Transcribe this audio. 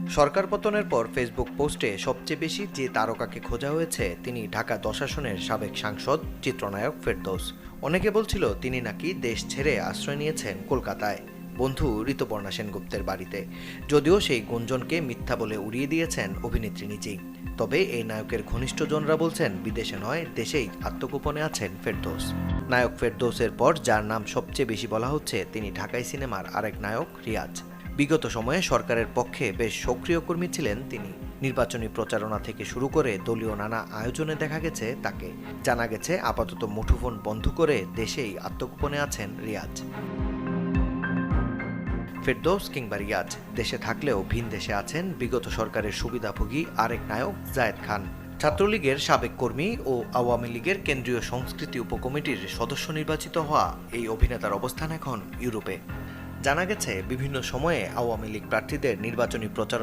সরকার পতনের পর ফেসবুক পোস্টে সবচেয়ে বেশি যে তারকাকে খোঁজা হয়েছে তিনি ঢাকা 10 আসনের সাবেক সাংসদ চিত্রনায়ক ফেরদৌস। অনেকে বলছিল তিনি নাকি দেশ ছেড়ে আশ্রয় নিয়েছেন কলকাতায় বন্ধু ঋতুপর্ণা সেনগুপ্তের বাড়িতে। যদিও সেই গুঞ্জনকে মিথ্যা বলে উড়িয়ে দিয়েছেন অভিনেত্রী নিজেই। তবে এই নায়কের ঘনিষ্ঠজনরা বলছেন বিদেশে নয় দেশেই আত্মগোপনে আছেন ফেরদৌস। নায়ক ফেরদৌসের পর যার নাম সবচেয়ে বেশি বলা হচ্ছে তিনি ঢাকাই সিনেমার আরেক নায়ক রিয়াজ। বিগত সময়ে সরকারের পক্ষে বেশ সক্রিয় কর্মী ছিলেন তিনি। নির্বাচনী প্রচারণা থেকে শুরু করে দলীয় নানা আয়োজনে দেখা গেছে তাকে। জানা গেছে আপাতত মুঠোফোন বন্ধ করে দেশেই আত্মগোপনে আছেন রিয়াজ। ফেরদৌস কিংবা রিয়াজ দেশে থাকলেও ভিন দেশে আছেন বিগত সরকারের সুবিধাভোগী আরেক নায়ক জায়েদ খান। ছাত্রলীগের সাবেক কর্মী ও আওয়ামী লীগের কেন্দ্রীয় সংস্কৃতি উপকমিটির সদস্য নির্বাচিত হওয়া এই অভিনেতার অবস্থান এখন ইউরোপে। জানা গেছে বিভিন্ন সময়ে আওয়ামী লীগ প্রার্থীদের নির্বাচনী প্রচার